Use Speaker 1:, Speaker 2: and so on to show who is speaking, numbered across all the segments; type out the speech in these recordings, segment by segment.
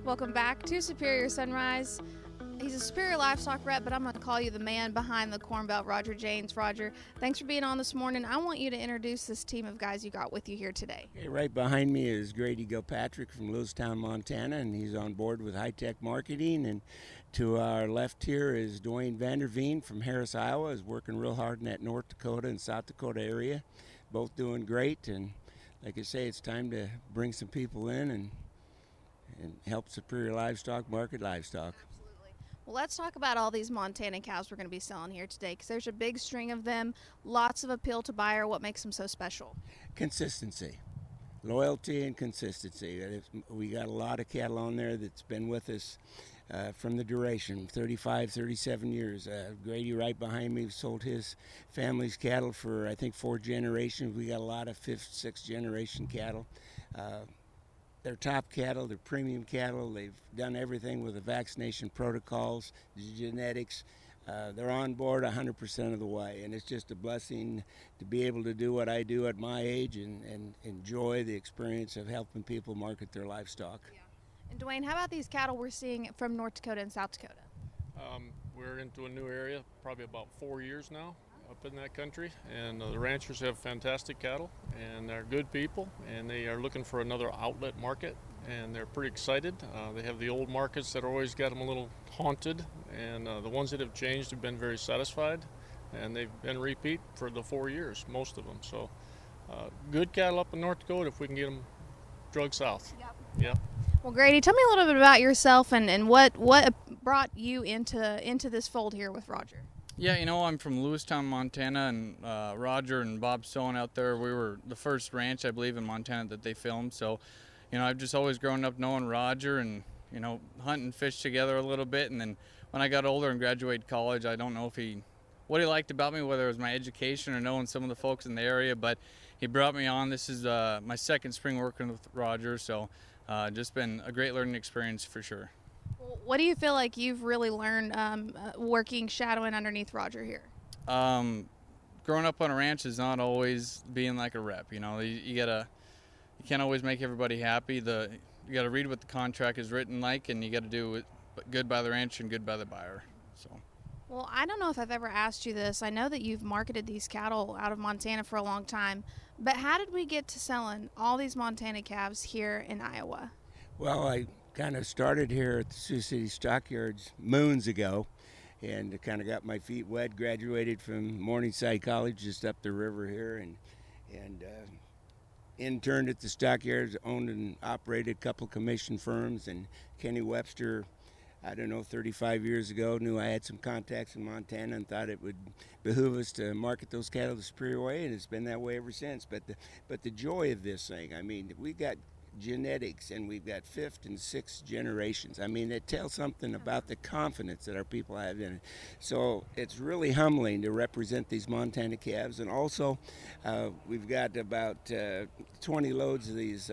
Speaker 1: Welcome back to Superior Sunrise. He's a Superior Livestock rep, but I'm going to call you the man behind the Corn Belt, Roger Janes. Roger, thanks for being on this morning. I want you to introduce this team of guys you got with you here today.
Speaker 2: Okay, right behind me is Grady Gilpatrick from Lewistown, Montana, and he's on board with High Tech Marketing. And to our left here is Duane Veen from Harris, Iowa, is working real hard in that North Dakota and South Dakota area. Both doing great, and like I say, it's time to bring some people in and help Superior Livestock market livestock.
Speaker 1: Well, let's talk about all these Montana cows we're going to be selling here today, because there's a big string of them, lots of appeal to buyer. What makes them so special?
Speaker 2: Consistency, loyalty, and consistency. We got a lot of cattle on there that's been with us from the duration, 35, 37 years. Grady right behind me sold his family's cattle for, I think, 4 generations. We got a lot of 5th, 6th generation cattle. They're top cattle, they're premium cattle. They've done everything with the vaccination protocols, the genetics. They're on board 100% of the way, and it's just a blessing to be able to do what I do at my age and enjoy the experience of helping people market their livestock.
Speaker 1: Yeah. And Duane, how about these cattle we're seeing from North Dakota and South Dakota?
Speaker 3: We're into a new area, probably about 4 years now up in that country, and the ranchers have fantastic cattle, and they're good people, and they are looking for another outlet market, and they're pretty excited. They have the old markets that always got them a little haunted, and the ones that have changed have been very satisfied, and they've been repeat for the 4 years, most of them. So good cattle up in North Dakota if we can get them drug south. Yep.
Speaker 1: Well, Grady, tell me a little bit about yourself and what brought you into this fold here with Roger.
Speaker 4: Yeah, you know, I'm from Lewistown, Montana, and Roger and Bob Stone out there, we were the first ranch, I believe, in Montana that they filmed. So, you know, I've just always grown up knowing Roger and, you know, hunt and fish together a little bit. And then when I got older and graduated college, I don't know what he liked about me, whether it was my education or knowing some of the folks in the area, but he brought me on. This is my second spring working with Roger, so just been a great learning experience for sure.
Speaker 1: What do you feel like you've really learned working, shadowing underneath Roger here?
Speaker 4: Growing up on a ranch is not always being like a rep. You know, you can't always make everybody happy. You gotta read what the contract is written like, and you gotta do it good by the ranch and good by the buyer. So.
Speaker 1: Well, I don't know if I've ever asked you this. I know that you've marketed these cattle out of Montana for a long time, but how did we get to selling all these Montana calves here in Iowa?
Speaker 2: Well, I kind of started here at the Sioux City Stockyards moons ago, and kind of got my feet wet. Graduated from Morningside College just up the river here, and interned at the Stockyards. Owned and operated a couple commission firms. And Kenny Webster, I don't know, 35 years ago, knew I had some contacts in Montana and thought it would behoove us to market those cattle the Superior way, and it's been that way ever since. But the joy of this thing, I mean, we got genetics, and we've got 5th and 6th generations. I mean, it tells something about the confidence that our people have in it. So it's really humbling to represent these Montana calves. And also, we've got about 20 loads of these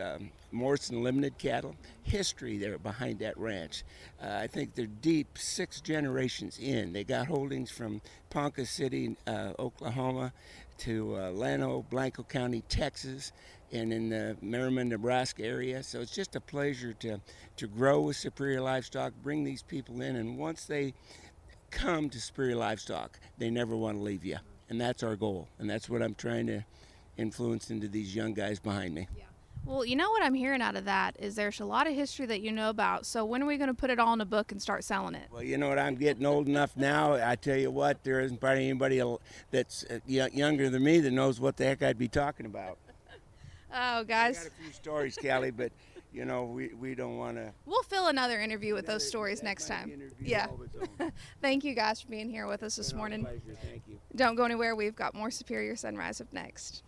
Speaker 2: Morrison Limited cattle. History there behind that ranch. I think they're deep 6 generations in. They got holdings from Ponca City, Oklahoma, to Llano, Blanco County, Texas, and in the Merriman, Nebraska area. So it's just a pleasure to grow with Superior Livestock, bring these people in, and once they come to Superior Livestock, they never want to leave you. And that's our goal, and that's what I'm trying to influence into these young guys behind me.
Speaker 1: Yeah. Well, you know what I'm hearing out of that is there's a lot of history that you know about. So when are we going to put it all in a book and start selling it?
Speaker 2: Well, you know what, I'm getting old enough now. I tell you what, there isn't probably anybody that's younger than me that knows what the heck I'd be talking about.
Speaker 1: Oh, guys.
Speaker 2: I got a few stories, Callie, but, you know, we don't want to.
Speaker 1: We'll fill another interview with those stories next time. Yeah. Thank you, guys, for being here with us this morning.
Speaker 2: Pleasure. Thank you.
Speaker 1: Don't go anywhere. We've got more Superior Sunrise up next.